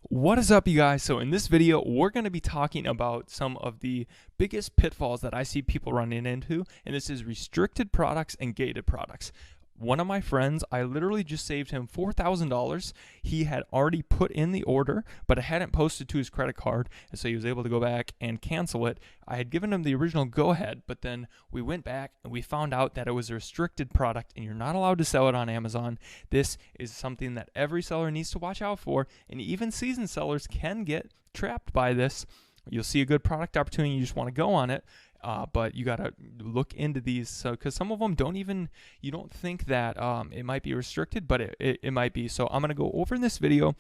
What is up, you guys? So in this video, we're going to be talking about some of the biggest pitfalls that I see people running into, and this is restricted products and gated products. One of my friends, I literally just saved him $4,000. He had already put in the order, but it hadn't posted to his credit card, and so he was able to go back and cancel it. I had given him the original go-ahead, but then we went back and we found out that it was a restricted product, and you're not allowed to sell it on Amazon. This is something that every seller needs to watch out for, and even seasoned sellers can get trapped by this. You'll see a good product opportunity, you just want to go on it. But you got to look into these, because some of them you don't think that it might be restricted, but it might be. So I'm going to go over in this video,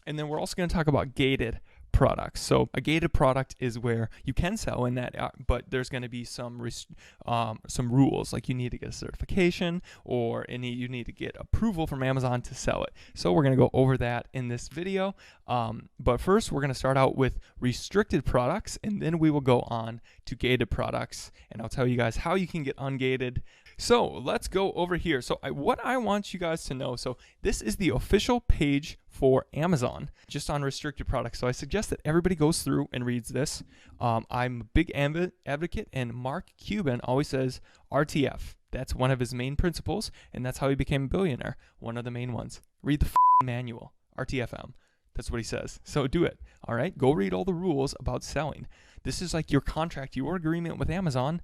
and then we're also going to talk about gated products. So a gated product is where you can sell in that, but there's going to be some rules, like you need to get a certification or you need to get approval from Amazon to sell it. So we're going to go over that in this video. But first, we're going to start out with restricted products, and then we will go on to gated products, and I'll tell you guys how you can get ungated. So let's go over here. So what I want you guys to know, so this is the official page for Amazon just on restricted products. So I suggest that everybody goes through and reads this. I'm a big advocate, and Mark Cuban always says RTF. That's one of his main principles, and that's how he became a billionaire. One of the main ones. Read the manual, RTFM. That's what he says. So do it. All right. Go read all the rules about selling. This is like your contract, your agreement with Amazon.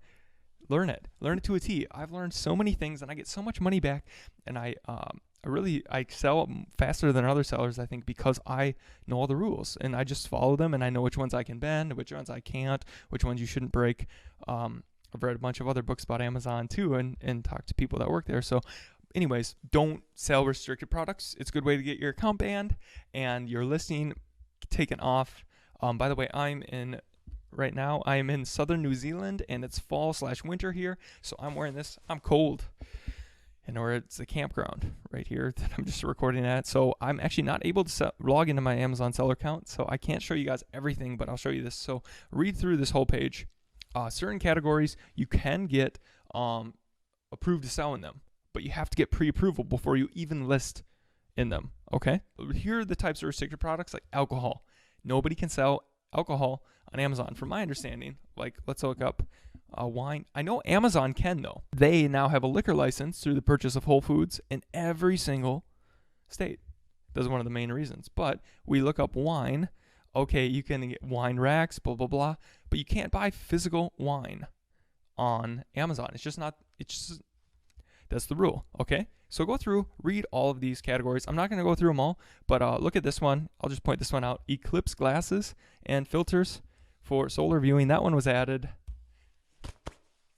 Learn it to a T. I've learned so many things, and I get so much money back, and I sell faster than other sellers, I think, because I know all the rules, and I just follow them, and I know which ones I can bend, which ones I can't, which ones you shouldn't break. I've read a bunch of other books about Amazon too, and talked to people that work there. So anyways, don't sell restricted products. It's a good way to get your account banned and your listing taken off. By the way, right now, I am in southern New Zealand, and it's fall/winter here, so I'm wearing this. I'm cold, and it's a campground right here that I'm just recording at, so I'm actually not able to log into my Amazon seller account, so I can't show you guys everything, but I'll show you this. So read through this whole page. Certain categories, you can get approved to sell in them, but you have to get pre-approval before you even list in them, okay? Here are the types of restricted products, like alcohol. Nobody can sell alcohol on Amazon, from my understanding. Like, let's look up wine. I know Amazon can, though. They now have a liquor license through the purchase of Whole Foods in every single state. That's one of the main reasons. But we look up wine. Okay, you can get wine racks, blah, blah, blah. But you can't buy physical wine on Amazon. That's the rule, okay? So go through, read all of these categories. I'm not going to go through them all, but look at this one. I'll just point this one out. Eclipse glasses and filters for solar viewing. That one was added.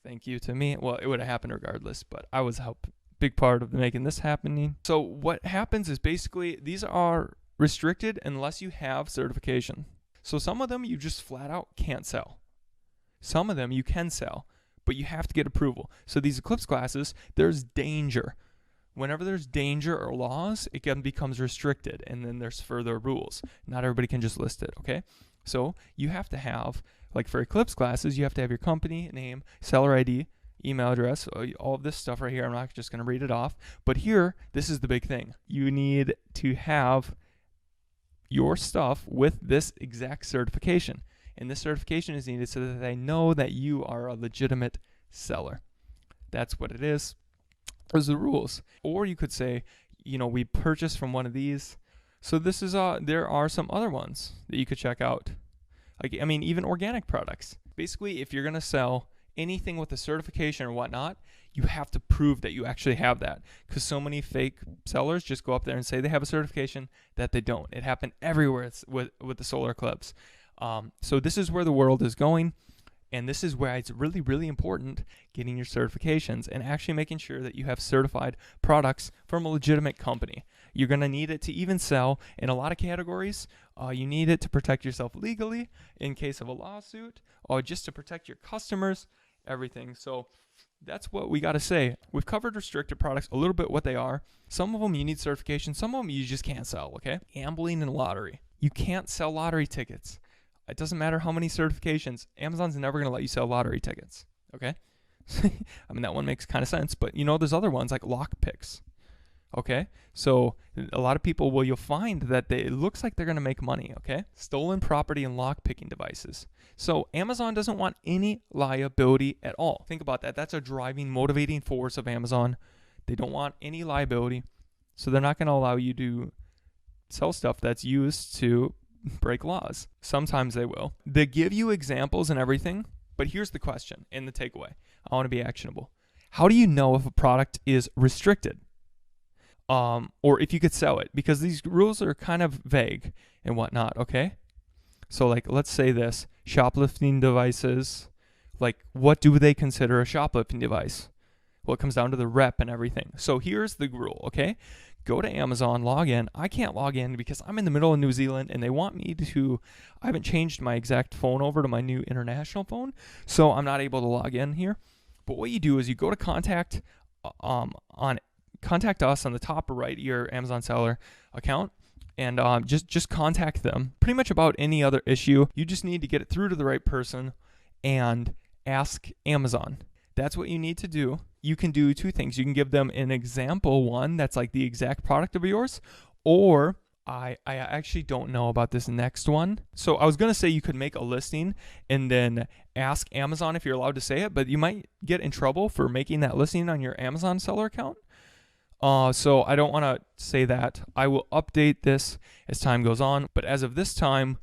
Thank you to me. Well, it would have happened regardless, but I was a big part of making this happening. So what happens is basically these are restricted unless you have certification. So some of them you just flat out can't sell. Some of them you can sell, but you have to get approval. So these eclipse glasses, there's danger. Whenever there's danger or laws, it becomes restricted, and then there's further rules. Not everybody can just list it, okay? So you have to have, like for eclipse glasses, you have to have your company name, seller ID, email address, all of this stuff right here. I'm not just going to read it off. But here, this is the big thing. You need to have your stuff with this exact certification. And this certification is needed so that they know that you are a legitimate seller. That's what it is. Those are the rules. Or you could say, we purchased from one of these. So this is there are some other ones that you could check out. Even organic products. Basically, if you're going to sell anything with a certification or whatnot, you have to prove that you actually have that. Because so many fake sellers just go up there and say they have a certification that they don't. It happened everywhere with the solar eclipse. So this is where the world is going. And this is where it's really, really important getting your certifications and actually making sure that you have certified products from a legitimate company. You're going to need it to even sell in a lot of categories. You need it to protect yourself legally in case of a lawsuit, or just to protect your customers, everything. So that's what we got to say. We've covered restricted products, a little bit what they are. Some of them you need certification. Some of them you just can't sell, okay? Gambling and lottery. You can't sell lottery tickets. It doesn't matter how many certifications. Amazon's never going to let you sell lottery tickets, okay? That one makes kind of sense, but there's other ones like lock picks. Okay, so a lot of people you'll find that it looks like they're going to make money. Okay, stolen property and lock picking devices. So Amazon doesn't want any liability at all. Think about that. That's a driving, motivating force of Amazon. They don't want any liability, so they're not going to allow you to sell stuff that's used to break laws. Sometimes they will. They give you examples and everything, but here's the question and the takeaway. I want to be actionable. How do you know if a product is restricted? Or if you could sell it? Because these rules are kind of vague and whatnot, okay? So like, let's say this, shoplifting devices, like what do they consider a shoplifting device? Well, it comes down to the rep and everything. So here's the rule, okay? Go to Amazon, log in. I can't log in because I'm in the middle of New Zealand and they want me to, I haven't changed my exact phone over to my new international phone, so I'm not able to log in here. But what you do is you go to contact us on the top right of your Amazon seller account, and just contact them pretty much about any other issue. You just need to get it through to the right person and ask Amazon. That's what you need to do. You can do two things. You can give them an example one that's like the exact product of yours, or I actually don't know about this next one. So I was going to say you could make a listing and then ask Amazon if you're allowed to say it, but you might get in trouble for making that listing on your Amazon seller account. So I don't want to say that. I will update this as time goes on, but as of this time,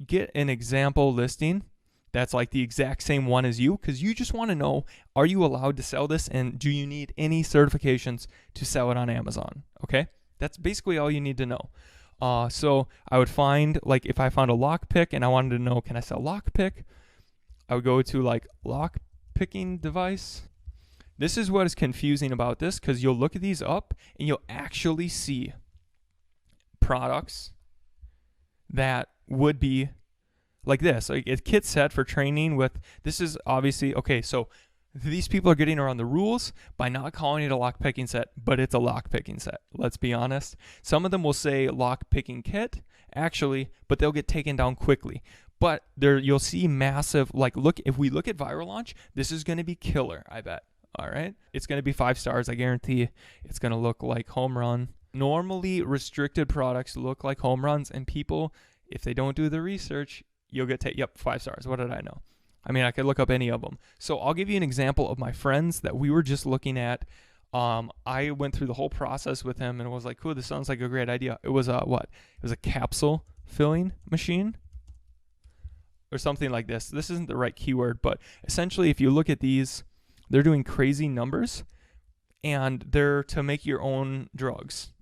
get an example listing that's like the exact same one as you, because you just want to know, are you allowed to sell this, and do you need any certifications to sell it on Amazon? Okay, that's basically all you need to know. So I would find, like, if I found a lockpick and I wanted to know, can I sell lockpick? I would go to like lock picking device. This is what is confusing about this, because you'll look at these up and you'll actually see products that would be like this, like a kit set for training with, this is obviously, okay, so these people are getting around the rules by not calling it a lock picking set, but it's a lock picking set. Let's be honest. Some of them will say lock picking kit, actually, but they'll get taken down quickly. But there, you'll see massive, like, look, if we look at Viral Launch, this is going to be killer, I bet. All right, it's going to be 5 stars, I guarantee. It's going to look like home run. Normally, restricted products look like home runs, and people, if they don't do the research, you'll get yep, 5 stars. What did I know? I mean, I could look up any of them. So I'll give you an example of my friends that we were just looking at. I went through the whole process with him and was like, cool, this sounds like a great idea. It was what? It was a capsule filling machine or something like this. This isn't the right keyword, but essentially, if you look at these, they're doing crazy numbers, and they're to make your own drugs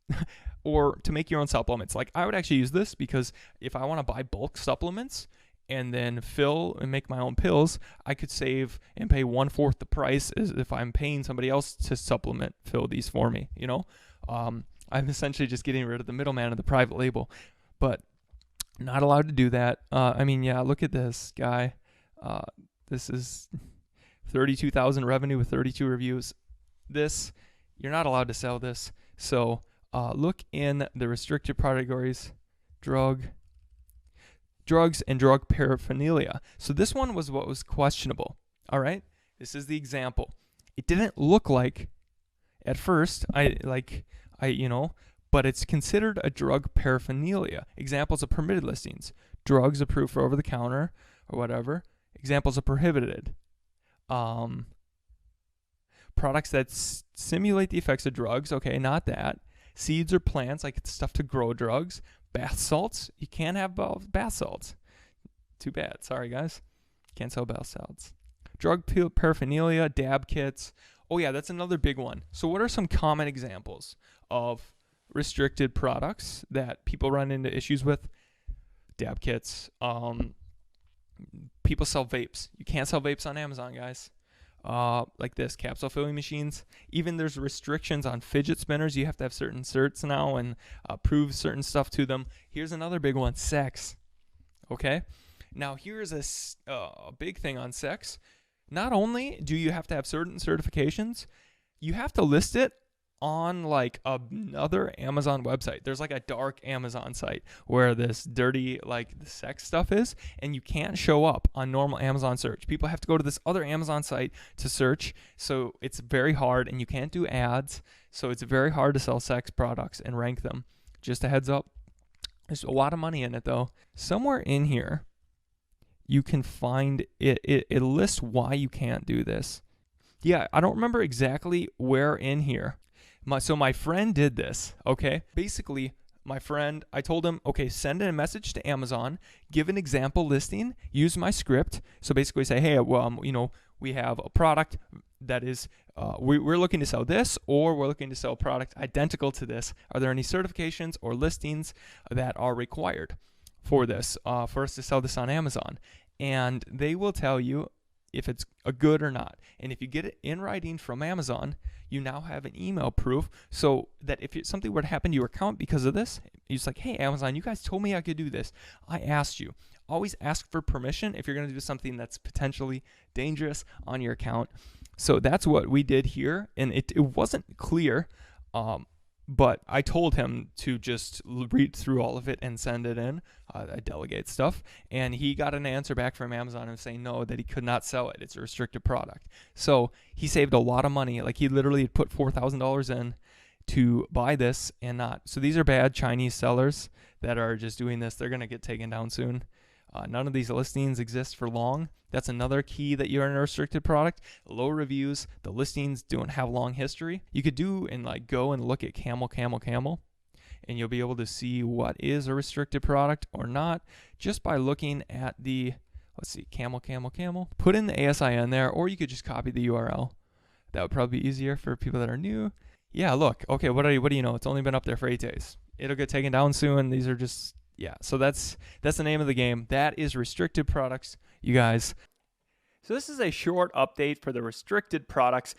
or to make your own supplements. Like, I would actually use this because if I want to buy bulk supplements and then fill and make my own pills, I could save and pay 1/4 the price as if I'm paying somebody else to supplement fill these for me. You know, I'm essentially just getting rid of the middleman of the private label, but not allowed to do that. I mean, yeah, look at this guy. This is 32,000 revenue with 32 reviews. This, you're not allowed to sell this. So look in the restricted categories, drugs and drug paraphernalia. So this one was what was questionable. All right, this is the example. It didn't look like at first, but it's considered a drug paraphernalia. Examples of permitted listings: drugs approved for over the counter or whatever. Examples of prohibited. Products that simulate the effects of drugs. Okay, not that. Seeds or plants, like stuff to grow drugs. Bath salts. You can't have bath salts. Too bad. Sorry, guys. Can't sell bath salts. Drug paraphernalia, dab kits. Oh, yeah, that's another big one. So what are some common examples of restricted products that people run into issues with? Dab kits. People sell vapes. You can't sell vapes on Amazon, guys. Like this, capsule filling machines. Even there's restrictions on fidget spinners. You have to have certain certs now and prove certain stuff to them. Here's another big one: sex. Okay, now here's a big thing on sex. Not only do you have to have certain certifications, you have to list it on like another Amazon website. There's like a dark Amazon site where this dirty, like, the sex stuff is, and you can't show up on normal Amazon search. People have to go to this other Amazon site to search, so it's very hard, and you can't do ads. So it's very hard to sell sex products and rank them. Just a heads up. There's a lot of money in it though. Somewhere in here, you can find it. It lists why you can't do this. Yeah, I don't remember exactly where in here. So my friend did this, okay? Basically, my friend, I told him, okay, send in a message to Amazon, give an example listing, use my script. So basically say, hey, well, we have a product that is, we're looking to sell this, or we're looking to sell a product identical to this. Are there any certifications or listings that are required for this, for us to sell this on Amazon? And they will tell you if it's a good or not. And if you get it in writing from Amazon, you now have an email proof, so that if something were to happen to your account because of this, you're just like, hey, Amazon, you guys told me I could do this. I asked you. Always ask for permission if you're going to do something that's potentially dangerous on your account. So that's what we did here, and it wasn't clear, but I told him to just read through all of it and send it in. I delegate stuff, and he got an answer back from Amazon and saying no, that he could not sell it. It's a restricted product. So he saved a lot of money. Like, he literally put $4,000 in to buy this and not. So these are bad Chinese sellers that are just doing this. They're going to get taken down soon. None of these listings exist for long. That's another key that you're in a restricted product. Low reviews. The listings don't have long history. You could do and like go and look at camel, and you'll be able to see what is a restricted product or not just by looking at the, let's see, camel. Put in the ASIN there, or you could just copy the URL. That would probably be easier for people that are new. Yeah, look. Okay, what do you know? It's only been up there for 8 days. It'll get taken down soon. These are just, yeah, so that's the name of the game. That is restricted products, you guys. So this is a short update for the restricted products.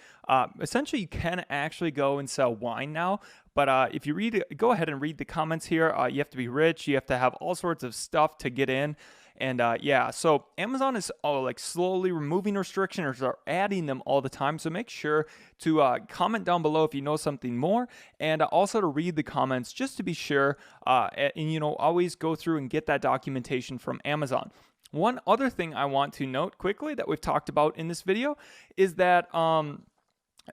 Essentially, you can actually go and sell wine now, but if you go ahead and read the comments here. You have to be rich. You have to have all sorts of stuff to get in. And yeah, so Amazon is like slowly removing restrictions or adding them all the time. So make sure to comment down below if you know something more, and also to read the comments just to be sure. And always go through and get that documentation from Amazon. One other thing I want to note quickly that we've talked about in this video is that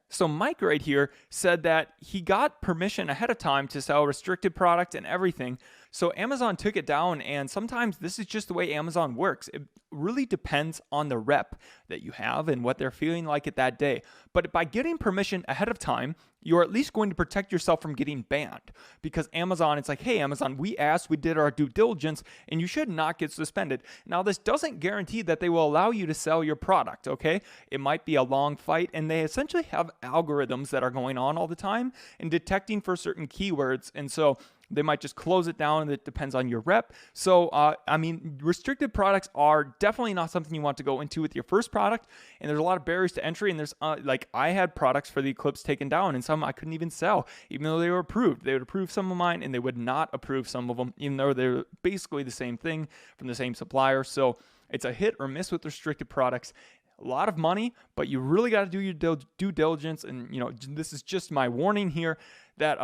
so Mike right here said that he got permission ahead of time to sell restricted product and everything. So Amazon took it down, and sometimes this is just the way Amazon works. It really depends on the rep that you have and what they're feeling like at that day. But by getting permission ahead of time, you're at least going to protect yourself from getting banned, because Amazon, it's like, hey, Amazon, we asked, we did our due diligence, and you should not get suspended. Now, this doesn't guarantee that they will allow you to sell your product, okay? It might be a long fight, and they essentially have algorithms that are going on all the time and detecting for certain keywords, and so they might just close it down, and it depends on your rep. So, I mean, restricted products are definitely not something you want to go into with your first product, and there's a lot of barriers to entry, and there's, like, I had products for the Eclipse taken down, and some I couldn't even sell, even though they were approved. They would approve some of mine, and they would not approve some of them, even though they're basically the same thing from the same supplier. So it's a hit or miss with restricted products. A lot of money, but you really got to do your due diligence, and, this is just my warning here that,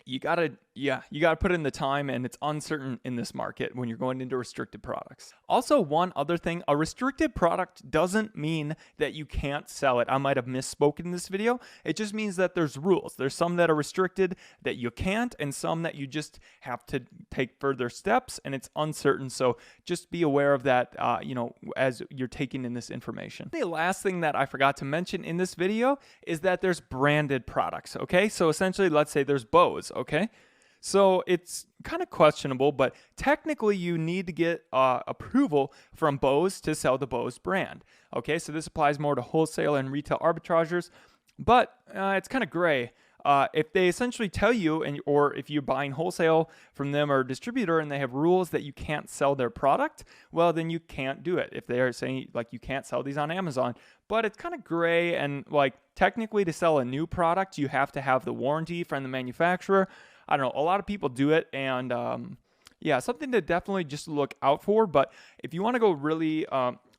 you gotta put in the time, and it's uncertain in this market when you're going into restricted products. Also, one other thing, a restricted product doesn't mean that you can't sell it. I might have misspoken in this video. It just means that there's rules. There's some that are restricted that you can't, and some that you just have to take further steps, and it's uncertain. So just be aware of that, as you're taking in this information. The last thing that I forgot to mention in this video is that there's branded products, okay? So essentially, let's say there's Bose, okay? So it's kind of questionable, but technically you need to get approval from Bose to sell the Bose brand. Okay, so this applies more to wholesale and retail arbitrageurs, but it's kind of gray. If they essentially tell you, or if you're buying wholesale from them or a distributor and they have rules that you can't sell their product, well, then you can't do it. If they are saying, like, you can't sell these on Amazon, but it's kind of gray, and, like, technically to sell a new product, you have to have the warranty from the manufacturer. I don't know. A lot of people do it, and Yeah, something to definitely just look out for. But if you want to go really,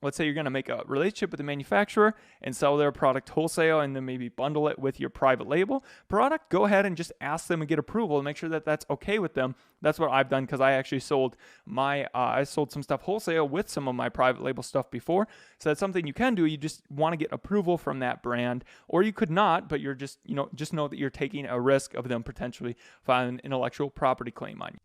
let's say you're going to make a relationship with the manufacturer and sell their product wholesale and then maybe bundle it with your private label product, go ahead and just ask them and get approval and make sure that that's okay with them. That's what I've done, because I actually sold I sold some stuff wholesale with some of my private label stuff before. So that's something you can do. You just want to get approval from that brand, or you could not, but you're just, just know that you're taking a risk of them potentially filing an intellectual property claim on you.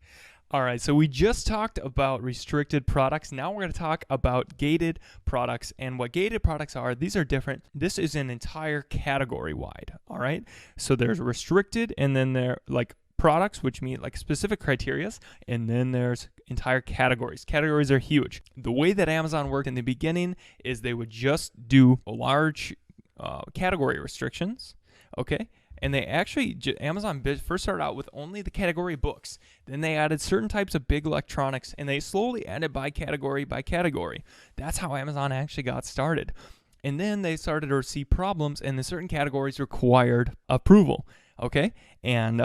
All right, so we just talked about restricted products. Now we're going to talk about gated products. And what gated products are, these are different. This is an entire category wide. All right, so there's restricted, and then there like products which meet like specific criterias, and then there's entire categories. Categories are huge. The way that Amazon worked in the beginning is they would just do large category restrictions, okay? And they actually, Amazon first started out with only the category books. Then they added certain types of big electronics, and they slowly added by category by category. That's how Amazon actually got started. And then they started to see problems, and the certain categories required approval. Okay, and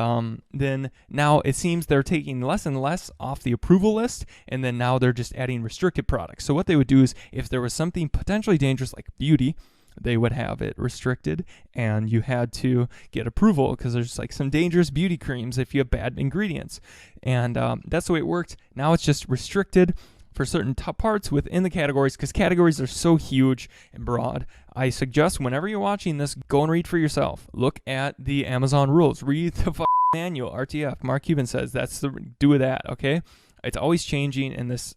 then now it seems they're taking less and less off the approval list, and then now they're just adding restricted products. So what they would do is, if there was something potentially dangerous like beauty, they would have it restricted, and you had to get approval because there's like some dangerous beauty creams if you have bad ingredients. And that's the way it worked. Now it's just restricted for certain top parts within the categories, because categories are so huge and broad. I suggest whenever you're watching this, go and read for yourself. Look at the Amazon rules. Read the manual, RTF. Mark Cuban says do that, okay? It's always changing, and this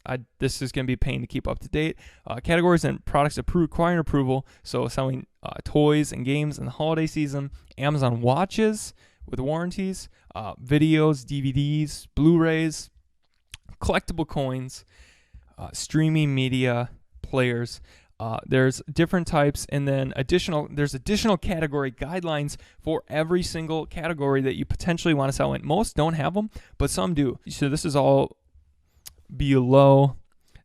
is going to be a pain to keep up to date. Categories and products requiring approval. So selling toys and games in the holiday season, Amazon watches with warranties, videos, DVDs, Blu-rays, collectible coins, streaming media players. There's different types, and then there's additional category guidelines for every single category that you potentially want to sell in. Most don't have them, but some do. So this is all below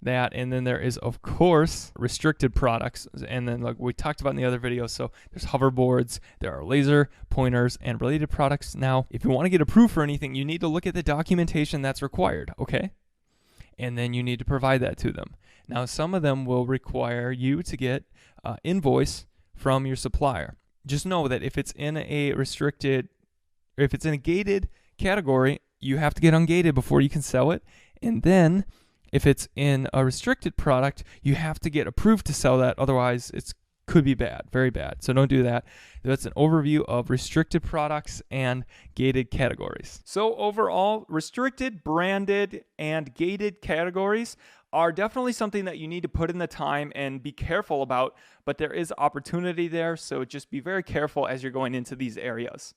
that. And then there is, of course, restricted products, and then like we talked about in the other videos. So there's hoverboards, there are laser pointers, and related products. Now if you want to get approved for anything, you need to look at the documentation that's required, okay? And then you need to provide that to them. Now some of them will require you to get invoice from your supplier. Just know that if it's in a gated category, you have to get ungated before you can sell it. And then if it's in a restricted product, you have to get approved to sell that. Otherwise, it could be bad, very bad. So don't do that. That's an overview of restricted products and gated categories. So overall, restricted, branded, and gated categories are definitely something that you need to put in the time and be careful about, but there is opportunity there. So just be very careful as you're going into these areas.